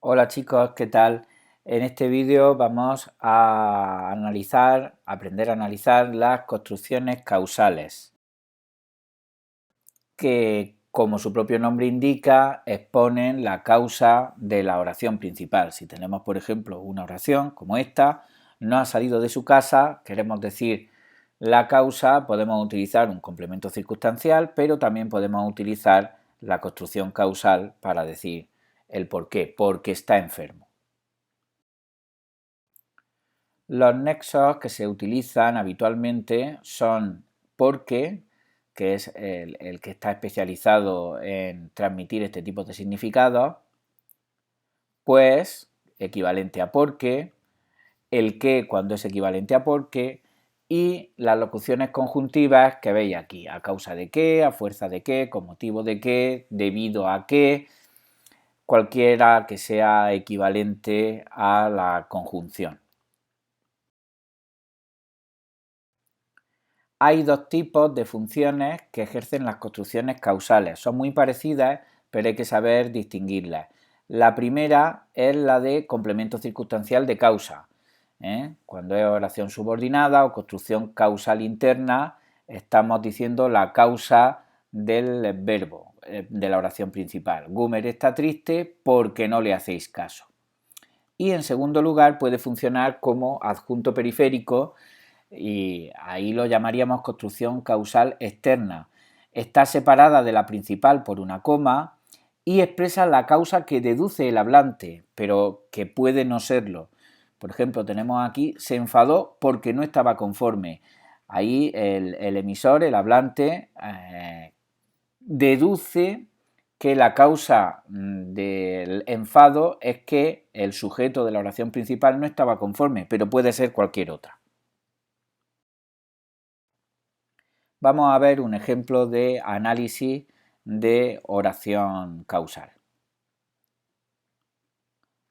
Hola chicos, ¿qué tal? En este vídeo vamos a aprender a analizar las construcciones causales, que como su propio nombre indica, exponen la causa de la oración principal. Si tenemos, por ejemplo, una oración como esta, no ha salido de su casa, queremos decir la causa, podemos utilizar un complemento circunstancial, pero también podemos utilizar la construcción causal para decir el por qué, porque está enfermo. Los nexos que se utilizan habitualmente son porque, que es el que está especializado en transmitir este tipo de significados, pues, equivalente a porque, el que cuando es equivalente a porque, y las locuciones conjuntivas que veis aquí, a causa de qué, a fuerza de qué, con motivo de qué, debido a qué, cualquiera que sea equivalente a la conjunción. Hay dos tipos de funciones que ejercen las construcciones causales. Son muy parecidas, pero hay que saber distinguirlas. La primera es la de complemento circunstancial de causa. Cuando es oración subordinada o construcción causal interna, estamos diciendo la causa del verbo de la oración principal. Gumer está triste porque no le hacéis caso. Y en segundo lugar puede funcionar como adjunto periférico y ahí lo llamaríamos construcción causal externa. Está separada de la principal por una coma y expresa la causa que deduce el hablante, pero que puede no serlo. Por ejemplo, tenemos aquí, se enfadó porque no estaba conforme. Ahí el emisor, el hablante, deduce que la causa del enfado es que el sujeto de la oración principal no estaba conforme, pero puede ser cualquier otra. Vamos a ver un ejemplo de análisis de oración causal.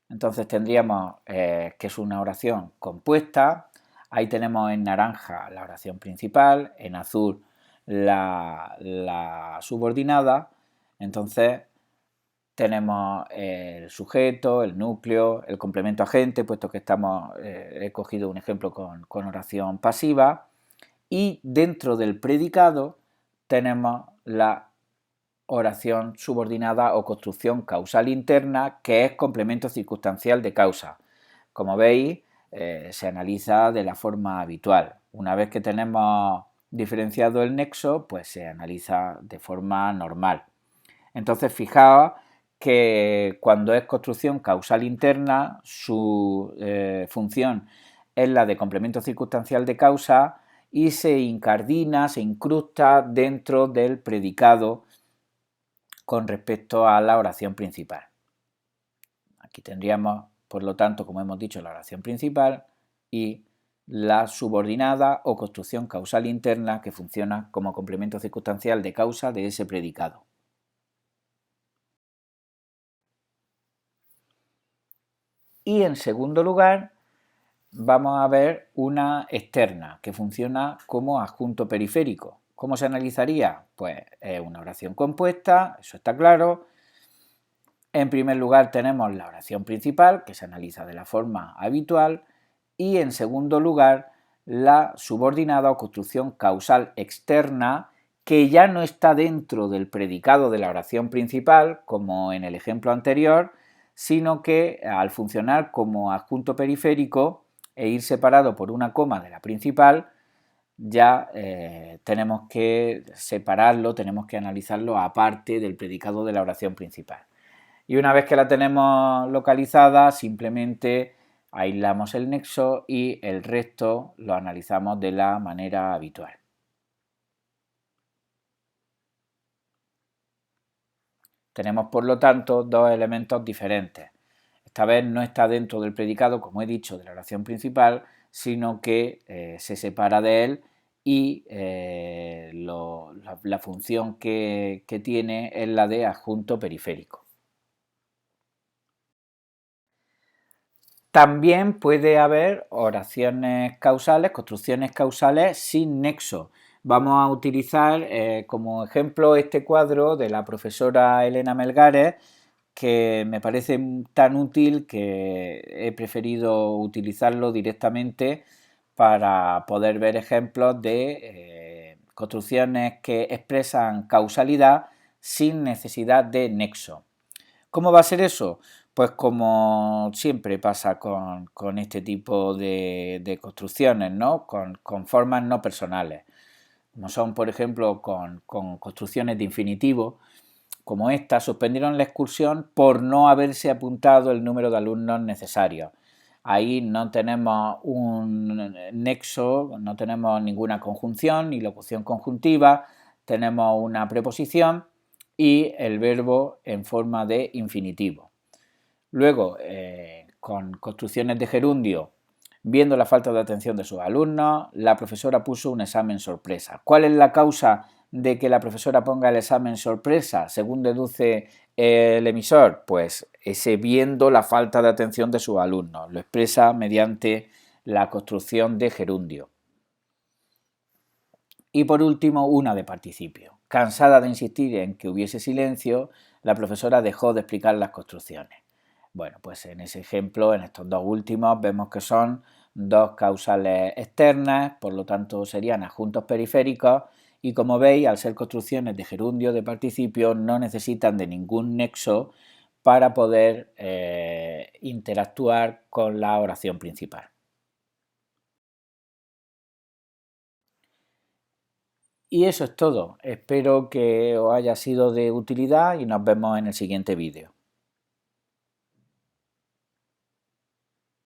Entonces tendríamos que es una oración compuesta. Ahí tenemos en naranja la oración principal, en azul la subordinada. Entonces tenemos el sujeto, el núcleo, el complemento agente, puesto que he cogido un ejemplo con oración pasiva. Y dentro del predicado tenemos la oración subordinada o construcción causal interna, que es complemento circunstancial de causa. Como veis, se analiza de la forma habitual. Una vez que tenemos diferenciado el nexo, pues se analiza de forma normal. Entonces, fijaos que cuando es construcción causal interna, su función es la de complemento circunstancial de causa y se incardina, se incrusta dentro del predicado con respecto a la oración principal. Aquí tendríamos, por lo tanto, como hemos dicho, la oración principal y la subordinada o construcción causal interna que funciona como complemento circunstancial de causa de ese predicado. Y en segundo lugar, vamos a ver una externa que funciona como adjunto periférico. ¿Cómo se analizaría? Pues es una oración compuesta, eso está claro. En primer lugar tenemos la oración principal, que se analiza de la forma habitual, y en segundo lugar la subordinada o construcción causal externa, que ya no está dentro del predicado de la oración principal, como en el ejemplo anterior, sino que al funcionar como adjunto periférico e ir separado por una coma de la principal, ya tenemos que separarlo, tenemos que analizarlo aparte del predicado de la oración principal. Y una vez que la tenemos localizada, simplemente aislamos el nexo y el resto lo analizamos de la manera habitual. Tenemos, por lo tanto, dos elementos diferentes. Esta vez no está dentro del predicado, como he dicho, de la oración principal, sino que se separa de él y la función que tiene es la de adjunto periférico. También puede haber oraciones causales, construcciones causales sin nexo. Vamos a utilizar como ejemplo este cuadro de la profesora Elena Melgares que me parece tan útil que he preferido utilizarlo directamente para poder ver ejemplos de construcciones que expresan causalidad sin necesidad de nexo. ¿Cómo va a ser eso? Pues como siempre pasa con este tipo de construcciones, ¿no? Con formas no personales, como son, por ejemplo, con construcciones de infinitivo, como esta, suspendieron la excursión por no haberse apuntado el número de alumnos necesarios. Ahí no tenemos un nexo, no tenemos ninguna conjunción ni locución conjuntiva, tenemos una preposición y el verbo en forma de infinitivo. Luego, con construcciones de gerundio, viendo la falta de atención de sus alumnos, la profesora puso un examen sorpresa. ¿Cuál es la causa de que la profesora ponga el examen sorpresa, según deduce el emisor? Pues ese viendo la falta de atención de sus alumnos. Lo expresa mediante la construcción de gerundio. Y por último, una de participio. Cansada de insistir en que hubiese silencio, la profesora dejó de explicar las construcciones. Bueno, pues en ese ejemplo, en estos dos últimos, vemos que son dos causales externas, por lo tanto serían adjuntos periféricos, y como veis, al ser construcciones de gerundio de participio, no necesitan de ningún nexo para poder interactuar con la oración principal. Y eso es todo. Espero que os haya sido de utilidad y nos vemos en el siguiente vídeo.